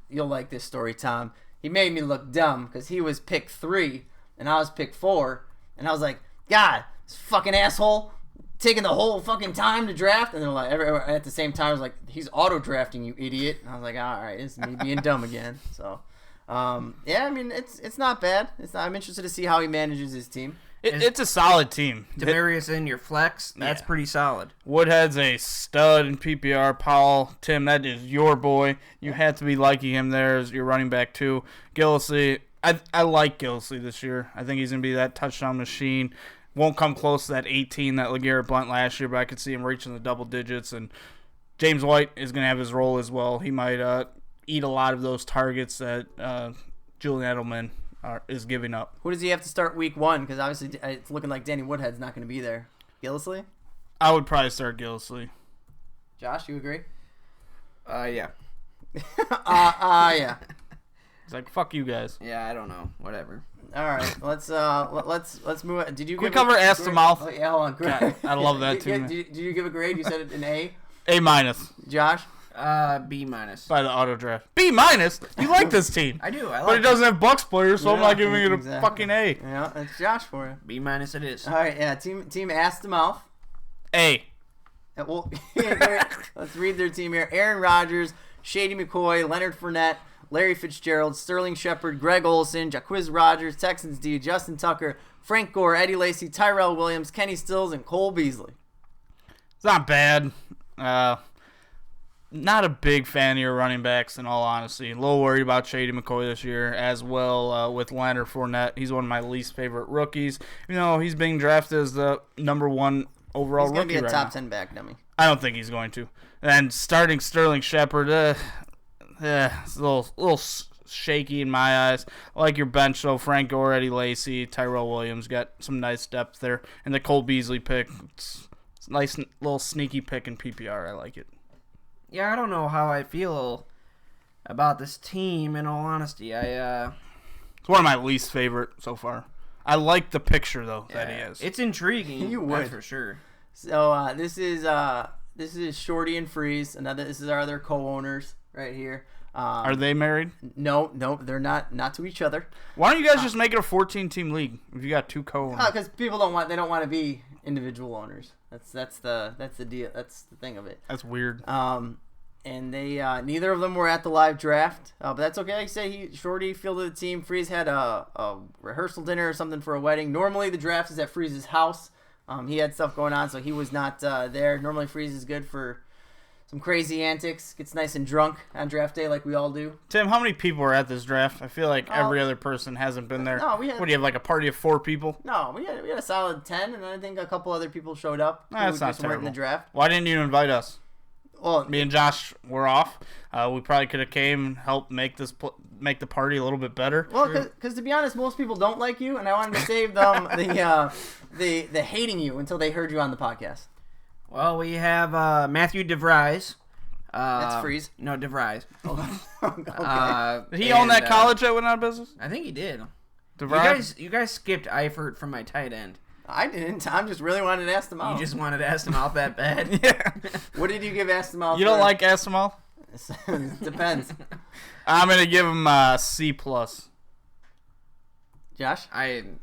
you'll like this story, Tom. He made me look dumb because he was pick 3 and I was pick 4, and I was like, God, this fucking asshole taking the whole fucking time to draft. And they're like, at the same time, I was like, he's auto drafting, you idiot. And I was like, all right, this is me being dumb again. So, yeah, I mean, it's not bad. I'm interested to see how he manages his team. It's a solid team. Demaryius in your flex, that's pretty solid. Woodhead's a stud in PPR. Powell, Tim, that is your boy. You have to be liking him there as your running back too. Gillislee, I like Gillislee this year. I think he's going to be that touchdown machine. Won't come close to that 18 that LeGarrette Blount last year, but I could see him reaching the double digits. And James White is going to have his role as well. He might eat a lot of those targets that Julian Edelman is giving up. Who does he have to start week 1? Because obviously it's looking like Danny Woodhead's not going to be there. Gillislee? I would probably start Gillislee. Josh, you agree? Yeah. Yeah. It's like, fuck you guys. Yeah, I don't know. Whatever. All right, let's move on. Did you we cover ass to mouth? Oh, yeah, hold on. Grade. I love that too. Did you give a grade? You said it an A. A-. Josh. B-. By the auto draft. B-. You like this team. I do. I like but it doesn't have Bucks players, so I'm Yeah, not giving it a exactly. fucking A. Yeah, that's Josh for you. B- it is. All right, yeah. Team ass to mouth. A. Well, let's read their team here. Aaron Rodgers, Shady McCoy, Leonard Fournette, Larry Fitzgerald, Sterling Shepard, Greg Olsen, Jacquizz Rodgers, Texans D, Justin Tucker, Frank Gore, Eddie Lacy, Tyrell Williams, Kenny Stills, and Cole Beasley. It's not bad. Not a big fan of your running backs, in all honesty. A little worried about Shady McCoy this year as well with Leonard Fournette. He's one of my least favorite rookies. You know, he's being drafted as the number 1 overall rookie right now. He's going to be a top 10 back, dummy. I don't think he's going to. And starting Sterling Shepard, it's a little shaky in my eyes. I like your bench, though. Frank Gore, Eddie Lacy, Tyrell Williams got some nice depth there. And the Cole Beasley pick, it's a nice little sneaky pick in PPR. I like it. Yeah, I don't know how I feel about this team, in all honesty. It's one of my least favorite so far. I like the picture, though, that he has. It's intriguing. You would. That's for sure. So this is Shorty and Freeze. This is our other co-owners right here. Are they married? No, they're not to each other. Why don't you guys just make it a 14-team league if you got 2 co-owners? Because people don't want to be individual owners. That's the deal. That's the thing of it. That's weird. And they neither of them were at the live draft, but that's okay. Like I say, Shorty fielded the team. Freeze had a rehearsal dinner or something for a wedding. Normally the draft is at Freeze's house. He had stuff going on, so he was not there. Normally Freeze is good for some crazy antics. Gets nice and drunk on draft day like we all do. Tim, how many people were at this draft? I feel like every other person hasn't been there. No, we had. What do you have, like a party of 4 people? No, we had a solid 10, and I think a couple other people showed up. That's who not just weren't in terrible. the draft. Why didn't you invite us? Well, Me and Josh were off. We probably could have came and helped make the party a little bit better. Well, because to be honest, most people don't like you, and I wanted to save them the hating you until they heard you on the podcast. Well, we have Matthew DeVries. That's Freeze. No, DeVries. Okay. Did he own that college that went out of business? I think he did. DeVries? You guys skipped Eifert for my tight end. I didn't. Tom just really wanted to ask them out. You just wanted to ask him out that bad. Yeah. What did you give Astamal? You don't like Asamal? Depends. I'm going to give him a C+. Josh? I don't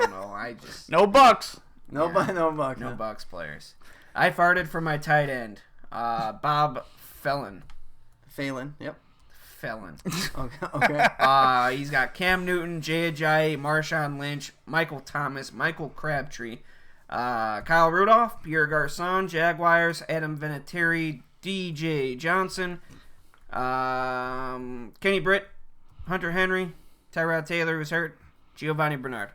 know. I just No bucks. No buck. no Bucks players. I farted for my tight end. Bob Phelan. Phelan. Yep. Phelan. Okay. He's got Cam Newton, Jay Ajayi, Marshawn Lynch, Michael Thomas, Michael Crabtree, Kyle Rudolph, Pierre Garçon, Jaguars, Adam Vinatieri, DJ Johnson, Kenny Britt, Hunter Henry, Tyrod Taylor, who's hurt, Giovanni Bernard.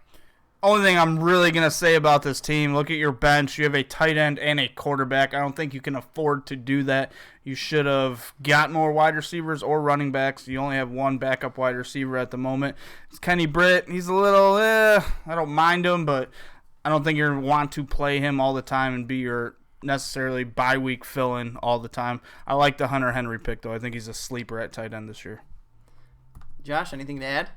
Only thing I'm really going to say about this team, look at your bench. You have a tight end and a quarterback. I don't think you can afford to do that. You should have got more wide receivers or running backs. You only have one backup wide receiver at the moment. It's Kenny Britt. He's a little, I don't mind him, but I don't think you're going to want to play him all the time and be your necessarily bye-week fill-in all the time. I like the Hunter Henry pick, though. I think he's a sleeper at tight end this year. Josh, anything to add?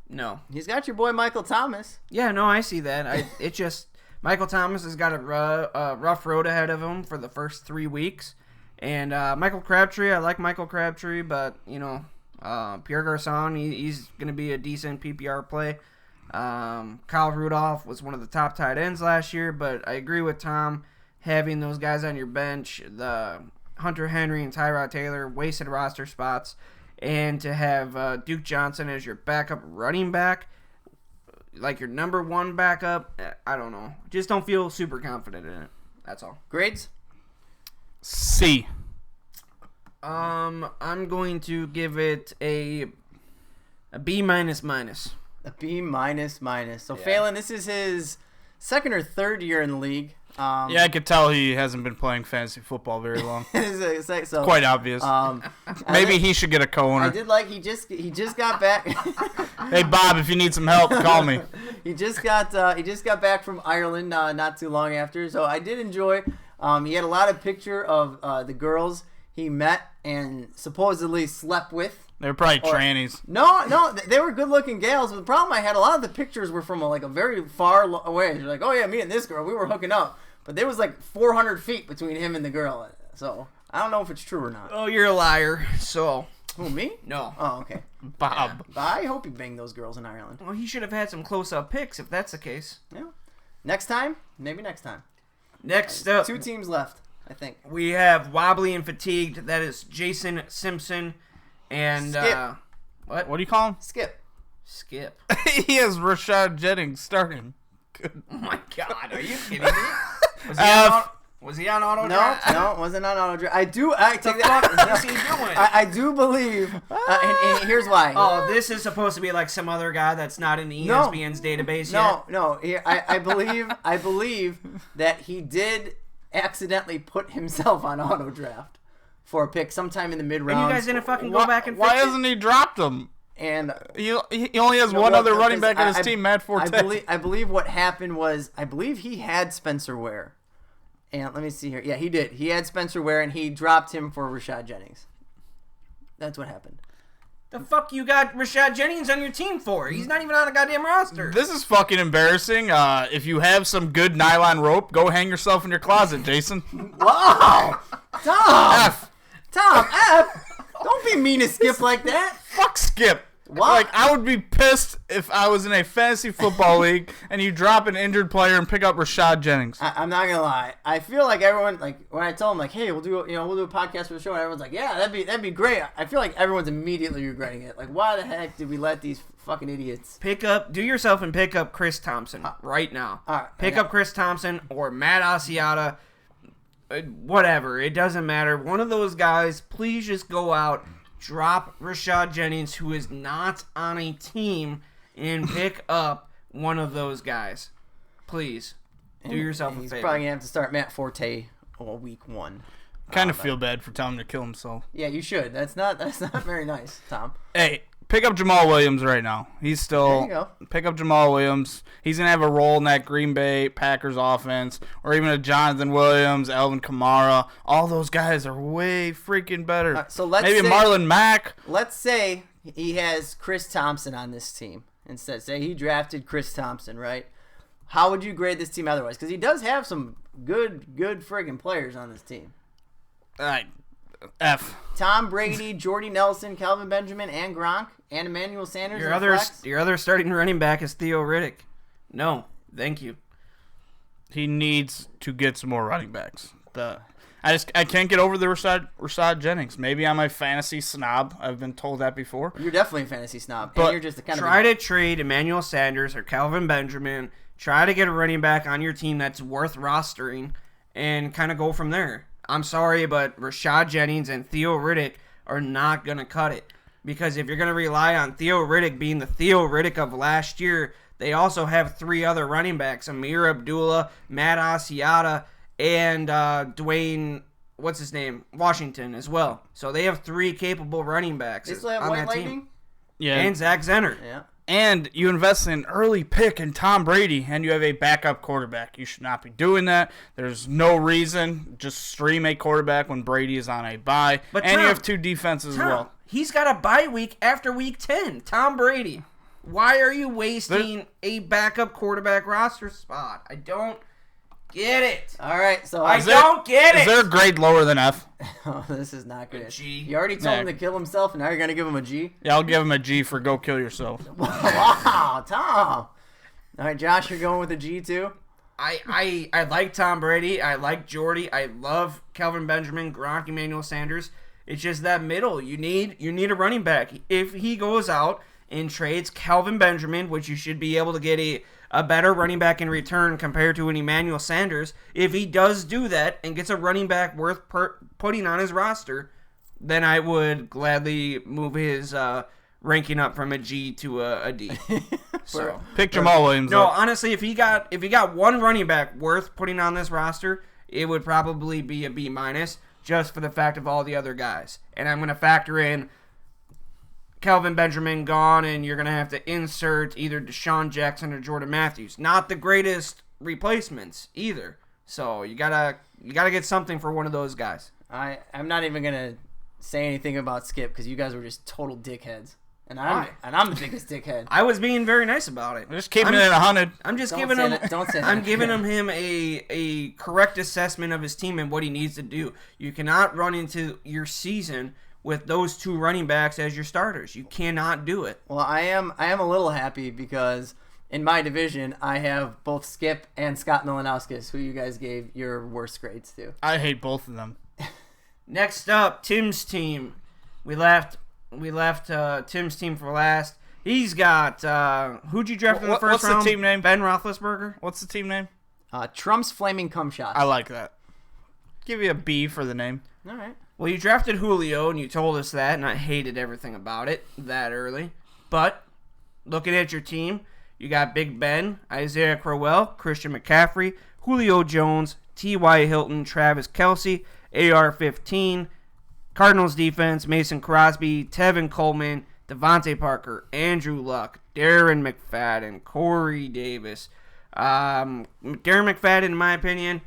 No. He's got your boy Michael Thomas. Yeah, no, I see that. It just Michael Thomas has got a rough road ahead of him for the first 3 weeks, and Michael Crabtree. I like Michael Crabtree, but Pierre Garçon, he's going to be a decent PPR play. Kyle Rudolph was one of the top tight ends last year, but I agree with Tom having those guys on your bench, the Hunter Henry and Tyrod Taylor, wasted roster spots. And to have Duke Johnson as your backup running back, like your number one backup, I don't know. Just don't feel super confident in it. That's all. Grades? C. I'm going to give it a B minus minus. A B minus minus. So Phelan, this is his second or third year in the league. Yeah, I could tell he hasn't been playing fantasy football very long. So, Quite obvious. Maybe he should get a co-owner. I did like he just got back. Hey Bob, if you need some help, call me. He just got back from Ireland not too long after. So I did enjoy. He had a lot of picture of the girls he met and supposedly slept with. They were probably trannies. No, they were good-looking gals. But the problem I had, a lot of the pictures were from a very far away. You're like, oh yeah, me and this girl, we were hooking up. But there was 400 feet between him and the girl. So I don't know if it's true or not. Oh, you're a liar. So. Who, me? No. Oh, okay. Bob. Yeah. I hope he banged those girls in Ireland. Well, he should have had some close-up pics if that's the case. Yeah. Next time? Maybe next time. Next up. 2 teams left, I think. We have Wobbly and Fatigued. That is Jason Simpson and... Skip. What? What do you call him? Skip. Skip. He has Rashad Jennings starting. Good. Oh my God, are you kidding me? Was he on auto draft? No, it wasn't on auto draft. I do believe, and here's why. Oh, this is supposed to be like some other guy that's not in the ESPN's database yet? No. I believe that he did accidentally put himself on auto draft for a pick sometime in the mid-round. And you guys didn't fucking go back and fix Why it? hasn't he dropped him? And he only has one other running back on his team, Matt Forte. I believe what happened was, I believe he had Spencer Ware. And let me see here. Yeah, he did. He had Spencer Ware, and he dropped him for Rashad Jennings. That's what happened. The fuck you got Rashad Jennings on your team for? He's not even on a goddamn roster. This is fucking embarrassing. If you have some good nylon rope, go hang yourself in your closet, Jason. Wow! Tom! F. Tom, F! Don't be mean to Skip like that. Fuck Skip. What? Like, I would be pissed if I was in a fantasy football league and you drop an injured player and pick up Rashad Jennings. I'm not gonna lie. I feel like everyone, when I tell them hey, we'll do a podcast for the show, and everyone's like, yeah, that'd be great. I feel like everyone's immediately regretting it. Like, why the heck did we let these fucking idiots do yourself and pick up Chris Thompson right now. All right, pick up Chris Thompson or Matt Asiata, whatever. It doesn't matter. One of those guys. Please just go out. Drop Rashad Jennings, who is not on a team, and pick up one of those guys. Please. Do yourself a favor. He's probably going to have to start Matt Forte week 1. Kind of feel bad for telling him to kill himself. Yeah, you should. That's not very nice, Tom. Hey, Pick up Jamal Williams right now. He's still There you go. pick up Jamal Williams. He's gonna have a role in that Green Bay Packers offense, or even a Jonathan Williams, Alvin Kamara. All those guys are way freaking better. So let's maybe say, Marlon Mack. Let's say he has Chris Thompson on this team. Instead, say he drafted Chris Thompson, right? How would you grade this team otherwise? Because he does have some good friggin' players on this team. All right, F. Tom Brady, Jordy Nelson, Calvin Benjamin, and Gronk, and Emmanuel Sanders. Your other starting running back is Theo Riddick. No, thank you. He needs to get some more running backs. I can't get over the Rashad Jennings. Maybe I'm a fantasy snob. I've been told that before. You're definitely a fantasy snob. But and you're just the kind Try to trade Emmanuel Sanders or Calvin Benjamin. Try to get a running back on your team that's worth rostering and kind of go from there. I'm sorry, but Rashad Jennings and Theo Riddick are not going to cut it. Because if you're going to rely on Theo Riddick being the Theo Riddick of last year, they also have 3 other running backs, Amir Abdullah, Matt Asiata, and Dwayne, what's his name, Washington as well. So they have 3 capable running backs They still have on White that Lightning? team. Yeah, And Zach Zenner. Yeah. and you invest in an early pick in Tom Brady, and you have a backup quarterback. You should not be doing that. There's no reason. Just stream a quarterback when Brady is on a bye. But and you Tom- have 2 defenses as well. He's got a bye week after week 10. Tom Brady. Why are you wasting a backup quarterback roster spot? I don't get it. All right, so I don't get it. Is there a grade lower than F? Oh, this is not good. G. You already told him to kill himself, and now you're going to give him a G? Yeah, I'll give him a G for go kill yourself. Wow, Tom. All right, Josh, you're going with a G too? I like Tom Brady. I like Jordy. I love Calvin Benjamin, Gronk, Emmanuel Sanders. It's just that middle. You need a running back. If he goes out and trades Calvin Benjamin, which you should be able to get a better running back in return compared to an Emmanuel Sanders, if he does do that and gets a running back worth putting on his roster, then I would gladly move his ranking up from a G to a D. So Pick Jamal Williams no, up. honestly, if he got one running back worth putting on this roster, it would probably be a B minus, just for the fact of all the other guys. And I'm going to factor in Calvin Benjamin gone, and you're going to have to insert either Deshaun Jackson or Jordan Matthews. Not the greatest replacements either. So you gotta get something for one of those guys. I'm not even gonna say anything about Skip because you guys were just total dickheads, and I'm the biggest dickhead. I was being very nice about it. Just keeping it at 100. I'm just Don't giving say him. that- don't say I'm that. giving him a correct assessment of his team and what he needs to do. You cannot run into your season with those 2 running backs as your starters. You cannot do it. Well, I am a little happy because in my division I have both Skip and Scott Milanowskis, who you guys gave your worst grades to. I hate both of them. Next up, Tim's team. We left Tim's team for last. He's got who'd you draft in the first What's the round? team name? Ben Roethlisberger. What's the team name? Trump's Flaming Cum Shots. I like that. Give you a B for the name. All right. Well, you drafted Julio, and you told us that, and I hated everything about it that early. But looking at your team, you got Big Ben, Isaiah Crowell, Christian McCaffrey, Julio Jones, T.Y. Hilton, Travis Kelce, AR-15, Cardinals defense, Mason Crosby, Tevin Coleman, Devontae Parker, Andrew Luck, Darren McFadden, Corey Davis. Darren McFadden, in my opinion,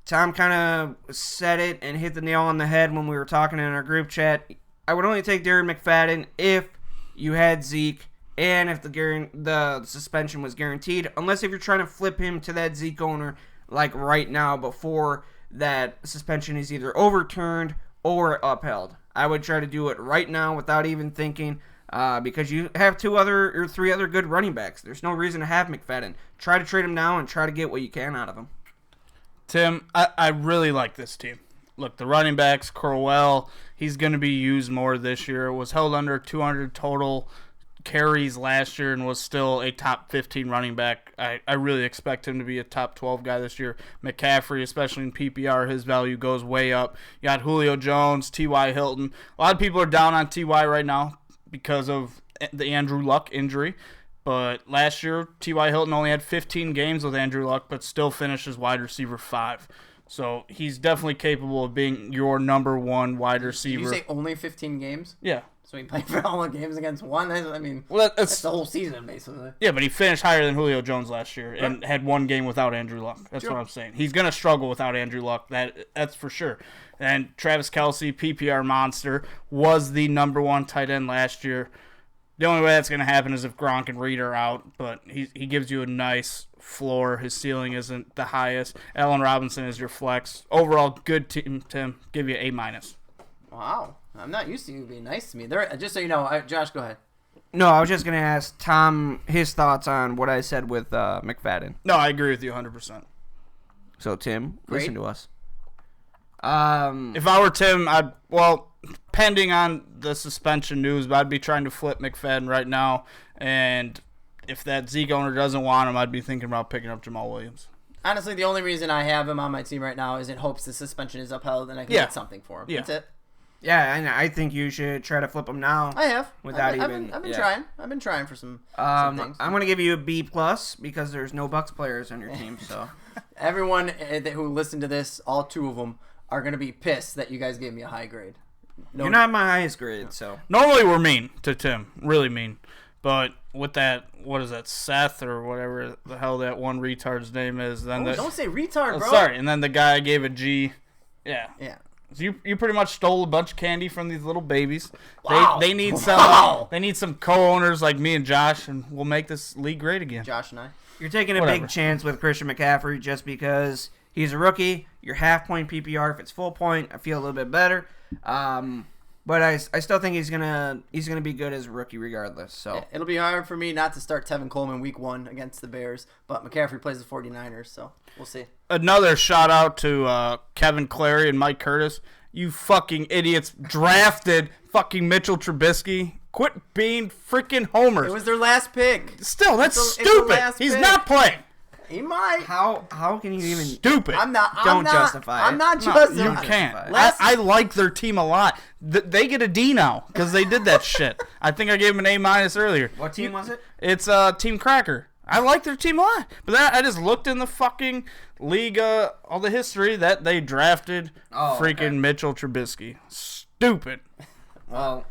Tom kind of said it and hit the nail on the head when we were talking in our group chat. I would only take Darren McFadden if you had Zeke and if the suspension was guaranteed, unless if you're trying to flip him to that Zeke owner like right now before that suspension is either overturned or upheld. I would try to do it right now without even thinking because you have 3 other good running backs. There's no reason to have McFadden. Try to trade him now and try to get what you can out of him. Tim, I really like this team. Look, the running backs, Crowell, he's going to be used more this year. Was held under 200 total carries last year and was still a top 15 running back. I really expect him to be a top 12 guy this year. McCaffrey, especially in PPR, his value goes way up. You got Julio Jones, T.Y. Hilton. A lot of people are down on T.Y. right now because of the Andrew Luck injury. But last year, T.Y. Hilton only had 15 games with Andrew Luck, but still finished as wide receiver 5. So he's definitely capable of being your number 1 wide receiver. Did you say only 15 games? Yeah. So he played for all the games against one. I mean, Well, that's the whole season basically. yeah, but he finished higher than Julio Jones last year and had one game without Andrew Luck. That's what I'm saying. He's gonna struggle without Andrew Luck. That's for sure. And Travis Kelce, PPR monster, was the number 1 tight end last year. The only way that's gonna happen is if Gronk and Reed are out. But he gives you a nice floor. His ceiling isn't the highest. Allen Robinson is your flex. Overall, good team. Tim, give you A-. Wow, I'm not used to you being nice to me. There, just so you know, Josh, go ahead. No, I was just going to ask Tom his thoughts on what I said with McFadden. No, I agree with you 100%. So, Tim, listen to us. If I were Tim, pending on the suspension news, I'd be trying to flip McFadden right now. And if that Zeke owner doesn't want him, I'd be thinking about picking up Jamal Williams. Honestly, the only reason I have him on my team right now is in hopes the suspension is upheld and I can get something for him. Yeah. That's it. Yeah, and I think you should try to flip him now. I have. Without I've been trying. I've been trying for some things. I'm going to give you a B+ because there's no Bucks players on your team. So Everyone who listened to this, all 2 of them, are going to be pissed that you guys gave me a high grade. No, you're not my highest grade, so. Normally we're mean to Tim. Really mean. But with that, what is that, Seth or whatever the hell that one retard's name is. Then don't say retard, bro. Sorry, and then the guy gave a G. Yeah. Yeah. So you pretty much stole a bunch of candy from these little babies. Wow. They need some they need some co-owners like me and Josh, and we'll make this league great again. Josh and I. You're taking a Whatever. big chance with Christian McCaffrey just because he's a rookie. You're half-point PPR. If it's full point, I feel a little bit better. But I still think he's gonna be good as a rookie regardless. So Yeah, it'll be hard for me not to start Tevin Coleman week 1 against the Bears, but McCaffrey plays the 49ers, so we'll see. Another shout out to Kevin Clary and Mike Curtis. You fucking idiots drafted fucking Mitchell Trubisky. Quit being freaking homers. It was their last pick. Still, that's It's the stupid. last He's pick. not playing. He might. how can you even? Stupid. Don't justify it. I'm not No, justifying You it. can't. Last- I like their team a lot. They get a D now because they did that shit. I think I gave them an A- earlier. What team was it? It's Team Cracker. I like their team a lot. But then I just looked in the fucking league, all the history that they drafted freaking Mitchell Trubisky. Stupid. Well,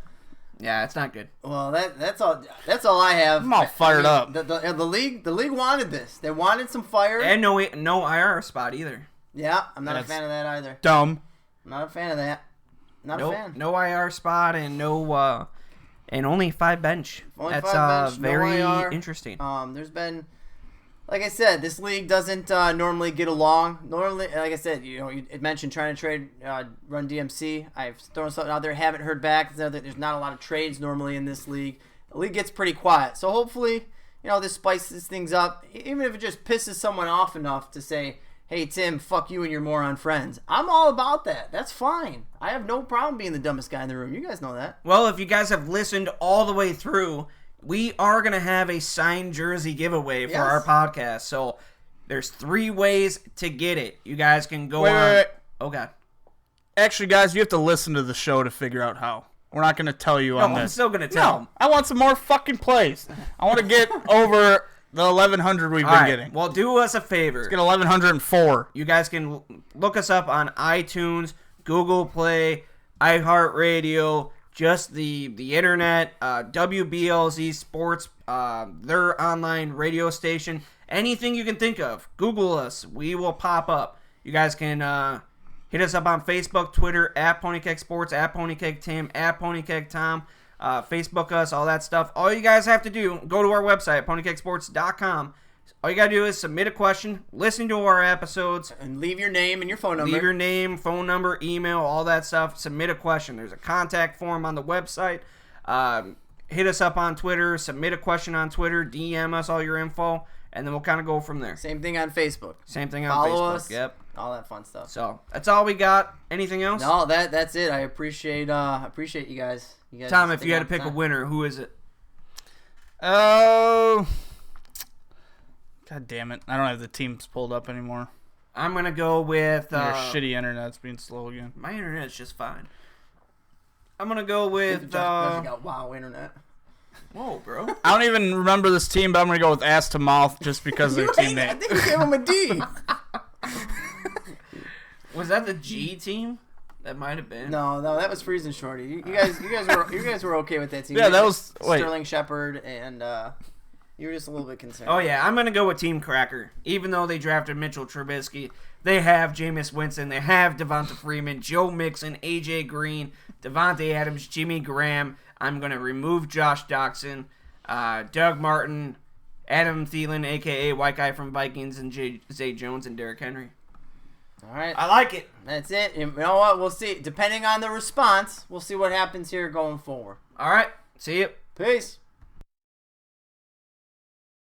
yeah, it's not good. Well, that's all I have. I'm all fired up. The league wanted this. They wanted some fire. And no IR spot either. Yeah, I'm not a That's fan of that either. Dumb. I'm not a fan of that. Not a fan. No IR spot and no and only 5 bench. Only That's 5 bench, no very IR. interesting. There's been, like I said, this league doesn't normally get along. Normally, like I said, you mentioned trying to trade Run DMC. I've thrown something out there, haven't heard back. There's not a lot of trades normally in this league. The league gets pretty quiet. So hopefully, this spices things up. Even if it just pisses someone off enough to say, hey, Tim, fuck you and your moron friends. I'm all about that. That's fine. I have no problem being the dumbest guy in the room. You guys know that. Well, if you guys have listened all the way through, we are going to have a signed jersey giveaway for our podcast. So there's 3 ways to get it. You guys can go on. Wait. Oh, God. Actually, guys, you have to listen to the show to figure out how. We're not going to tell you on No, this. I'm still going to tell them. I want some more fucking plays. I want to get over the 1,100 we've been getting. Well, do us a favor. Get 1,104. You guys can look us up on iTunes, Google Play, iHeartRadio, just the internet, WBLZ Sports, their online radio station. Anything you can think of, Google us. We will pop up. You guys can hit us up on Facebook, Twitter, at PonyKeg Sports, at PonyKeg Tim, at PonyKeg Tom. Facebook us, all that stuff. All you guys have to do, go to our website, ponykegsports.com. All you got to do is submit a question, listen to our episodes, And leave your name and your phone number. leave your name, phone number, email, all that stuff. Submit a question. There's a contact form on the website. Hit us up on Twitter, submit a question on Twitter, DM us all your info, and then we'll kind of go from there. Same thing on Facebook. Same thing on Follow Facebook. us. Yep. All that fun stuff. So that's all we got. Anything else? No, that's it. I appreciate you guys. Tom, if taking you had to out pick the a time. winner, who is it? Oh. God damn it. I don't have the teams pulled up anymore. I'm going to go with... Your shitty internet's being slow again. My internet's just fine. I'm going to go with... Josh got wow internet. Whoa, bro. I don't even remember this team, but I'm going to go with Ass to Mouth just because of their team I name. think you gave him a D. Was that the G team? That might have been. No, that was Friesen Shorty. You guys were okay with that team. Yeah, that was Sterling Shepard, and you were just a little bit concerned. Oh yeah, I'm gonna go with Team Cracker. Even though they drafted Mitchell Trubisky, they have Jameis Winston, they have Devonta Freeman, Joe Mixon, AJ Green, Devontae Adams, Jimmy Graham. I'm gonna remove Josh Doxson, Doug Martin, Adam Thielen, aka White Guy from Vikings, and Zay Jones and Derrick Henry. All right. I like it. That's it. You know what? We'll see. Depending on the response, we'll see what happens here going forward. All right. See you. Peace.